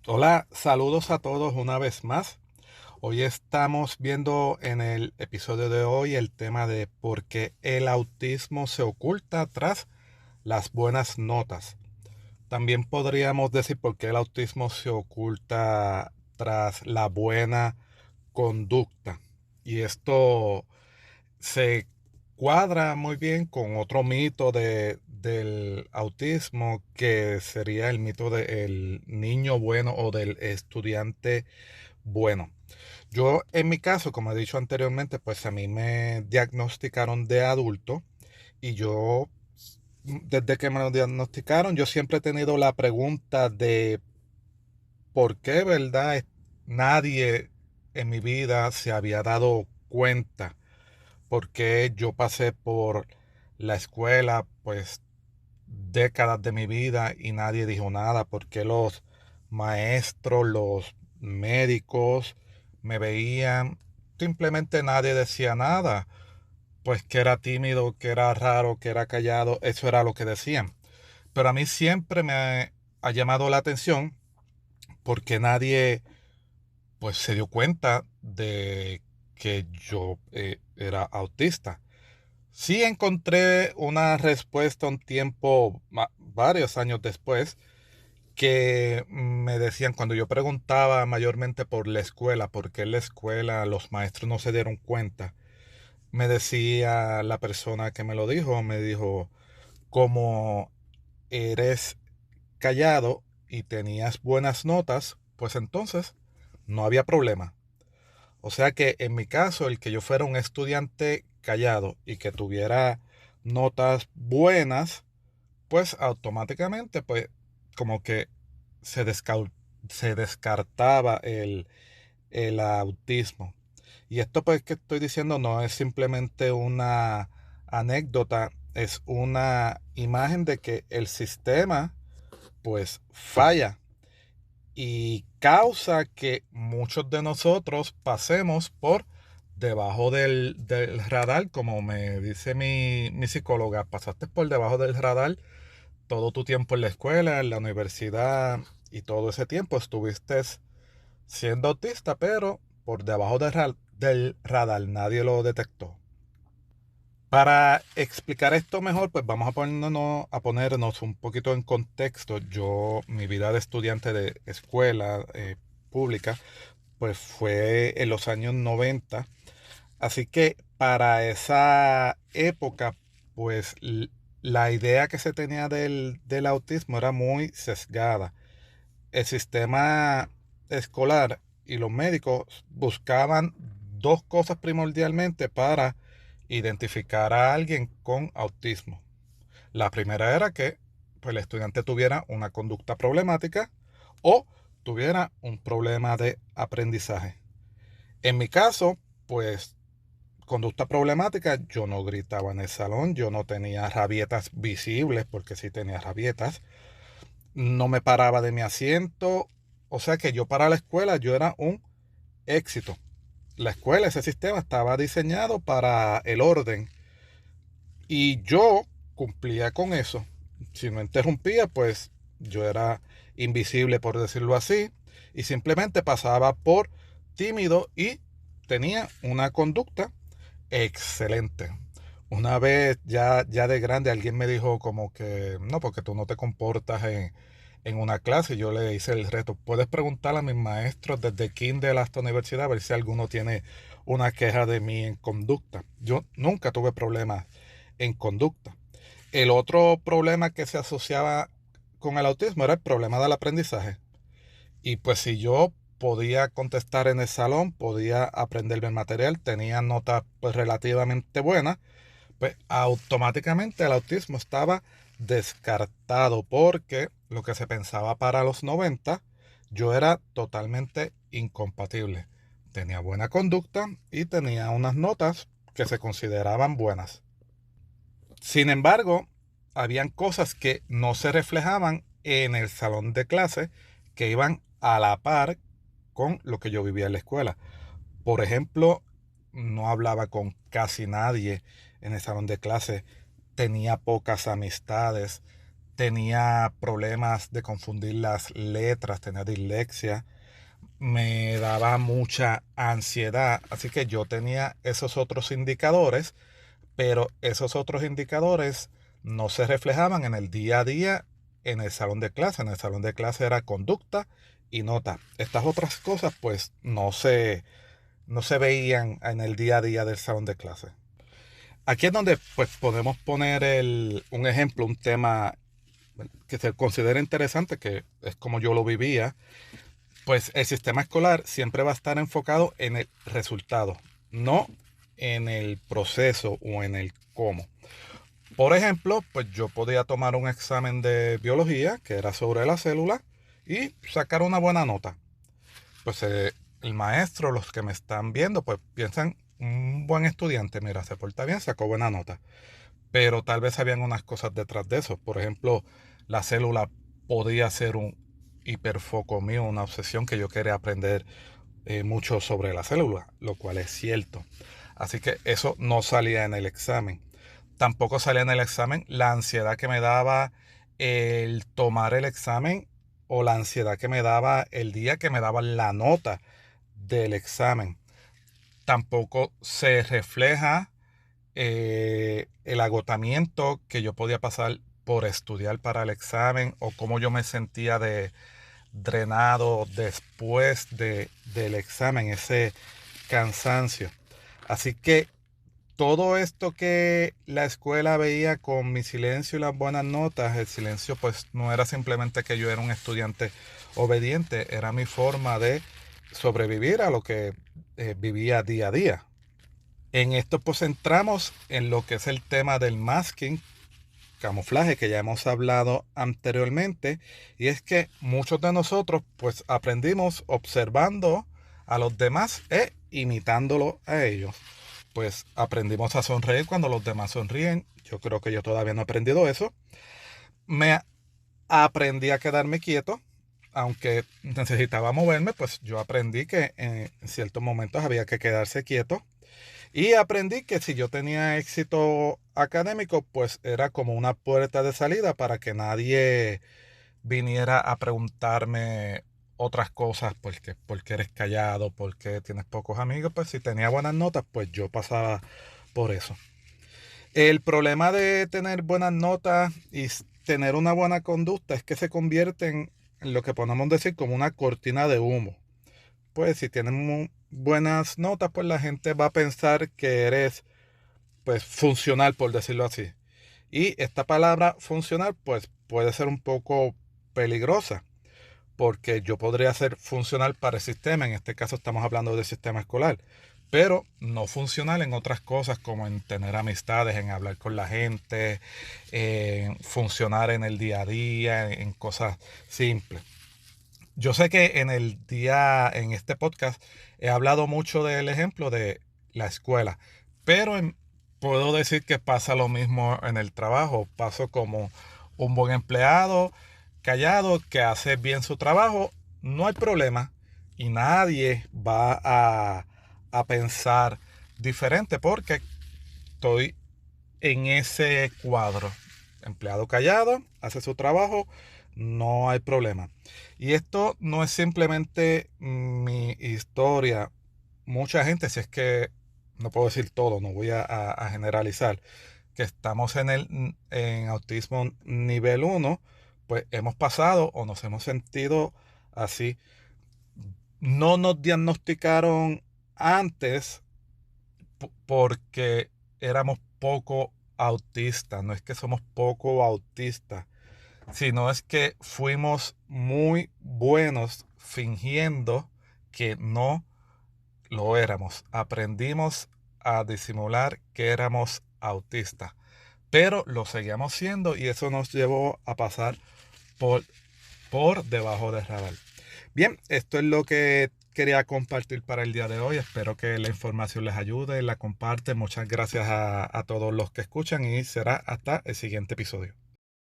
Hola, saludos a todos una vez más. Hoy estamos viendo en el episodio de hoy el tema de por qué el autismo se oculta tras las buenas notas. También podríamos decir por qué el autismo se oculta tras la buena conducta. Y esto se cuadra muy bien con otro mito del autismo, que sería el mito del niño bueno o del estudiante bueno. Yo en mi caso, como he dicho anteriormente, pues a mí me diagnosticaron de adulto y yo, desde que me lo diagnosticaron, yo siempre he tenido la pregunta de por qué, ¿verdad? Nadie en mi vida se había dado cuenta porque yo pasé por la escuela, pues décadas de mi vida y nadie dijo nada, porque los maestros, los médicos me veían, simplemente nadie decía nada, pues que era tímido, que era raro, que era callado, eso era lo que decían. Pero a mí siempre me ha llamado la atención porque nadie pues se dio cuenta de que yo era autista. Sí encontré una respuesta un tiempo, varios años después, que me decían cuando yo preguntaba mayormente por la escuela, por qué en la escuela los maestros no se dieron cuenta. Me decía la persona que me lo dijo, me dijo, como eres callado y tenías buenas notas, pues entonces no había problema. O sea que en mi caso, el que yo fuera un estudiante callado y que tuviera notas buenas, pues automáticamente, pues como que se, se descartaba el autismo. Y esto pues que estoy diciendo no es simplemente una anécdota, es una imagen de que el sistema pues falla y causa que muchos de nosotros pasemos por debajo del radar, como me dice mi psicóloga, pasaste por debajo del radar todo tu tiempo en la escuela, en la universidad y todo ese tiempo estuviste siendo autista, pero por debajo del radar nadie lo detectó. Para explicar esto mejor, pues vamos a ponernos un poquito en contexto. Yo, mi vida de estudiante de escuela pública, pues fue en los años 90. Así que para esa época, pues la idea que se tenía del autismo era muy sesgada. El sistema escolar y los médicos buscaban dos cosas primordialmente para identificar a alguien con autismo. La primera era que pues, el estudiante tuviera una conducta problemática o tuviera un problema de aprendizaje. En mi caso, pues conducta problemática, yo no gritaba en el salón, yo no tenía rabietas visibles, porque sí tenía rabietas, no me paraba de mi asiento, o sea que yo para la escuela yo era un éxito. La escuela, ese sistema estaba diseñado para el orden y yo cumplía con eso. Si no interrumpía, pues yo era invisible, por decirlo así, y simplemente pasaba por tímido y tenía una conducta excelente. Una vez ya de grande alguien me dijo como que no, porque tú no te comportas en una clase. Yo le hice el reto. Puedes preguntar a mis maestros desde kinder hasta universidad a ver si alguno tiene una queja de mí en conducta. Yo nunca tuve problemas en conducta. El otro problema que se asociaba con el autismo era el problema del aprendizaje. Y pues si yo podía contestar en el salón, podía aprenderme el material, tenía notas pues relativamente buenas, pues automáticamente el autismo estaba descartado porque lo que se pensaba para los 90, yo era totalmente incompatible. Tenía buena conducta y tenía unas notas que se consideraban buenas. Sin embargo, habían cosas que no se reflejaban en el salón de clase que iban a la par con lo que yo vivía en la escuela. Por ejemplo, no hablaba con casi nadie en el salón de clase, tenía pocas amistades, tenía problemas de confundir las letras, tenía dislexia, me daba mucha ansiedad, así que yo tenía esos otros indicadores, pero esos otros indicadores no se reflejaban en el día a día en el salón de clase. En el salón de clase era conducta y nota. Estas otras cosas pues no se veían en el día a día del salón de clase. Aquí es donde pues podemos poner un ejemplo, un tema que se considera interesante, que es como yo lo vivía. Pues el sistema escolar siempre va a estar enfocado en el resultado, no en el proceso o en el cómo. Por ejemplo, pues yo podía tomar un examen de biología que era sobre la célula y sacar una buena nota. Pues el maestro, los que me están viendo, pues piensan, un buen estudiante, mira, se porta bien, sacó buena nota. Pero tal vez habían unas cosas detrás de eso. Por ejemplo, la célula podía ser un hiperfoco mío, una obsesión que yo quería aprender mucho sobre la célula, lo cual es cierto. Así que eso no salía en el examen. Tampoco salía en el examen la ansiedad que me daba el tomar el examen o la ansiedad que me daba el día que me daban la nota del examen. Tampoco se refleja el agotamiento que yo podía pasar por estudiar para el examen o cómo yo me sentía drenado después del examen, ese cansancio. Así que todo esto que la escuela veía con mi silencio y las buenas notas, el silencio pues no era simplemente que yo era un estudiante obediente, era mi forma de sobrevivir a lo que vivía día a día. En esto pues entramos en lo que es el tema del masking, camuflaje, que ya hemos hablado anteriormente, y es que muchos de nosotros pues aprendimos observando a los demás e imitándolo a ellos. Pues aprendimos a sonreír cuando los demás sonríen. Yo creo que yo todavía no he aprendido eso. Me aprendí a quedarme quieto, aunque necesitaba moverme, pues yo aprendí que en ciertos momentos había que quedarse quieto. Y aprendí que si yo tenía éxito académico, pues era como una puerta de salida para que nadie viniera a preguntarme otras cosas, porque porque eres callado, porque tienes pocos amigos. Pues si tenía buenas notas, pues yo pasaba por eso. El problema de tener buenas notas y tener una buena conducta es que se convierten en lo que podemos decir como una cortina de humo. Pues si tienes buenas notas, pues la gente va a pensar que eres pues funcional, por decirlo así. Y esta palabra funcional pues puede ser un poco peligrosa, porque yo podría ser funcional para el sistema, en este caso estamos hablando del sistema escolar, pero no funcional en otras cosas como en tener amistades, en hablar con la gente, en funcionar en el día a día, en cosas simples. Yo sé que en este podcast, he hablado mucho del ejemplo de la escuela, pero puedo decir que pasa lo mismo en el trabajo. Paso como un buen empleado, callado, que hace bien su trabajo, no hay problema y nadie va a pensar diferente porque estoy en ese cuadro. Empleado callado, hace su trabajo, no hay problema. Y esto no es simplemente mi historia. Mucha gente, si es que no puedo decir todo, no voy a generalizar, que estamos en autismo nivel uno, pues hemos pasado o nos hemos sentido así. No nos diagnosticaron antes porque éramos poco autistas. No es que somos poco autistas, sino es que fuimos muy buenos fingiendo que no lo éramos. Aprendimos a disimular que éramos autistas, pero lo seguíamos siendo y eso nos llevó a pasar por, por debajo del radar. Bien, esto es lo que quería compartir para el día de hoy. Espero que la información les ayude, la comparten. Muchas gracias a todos los que escuchan y será hasta el siguiente episodio.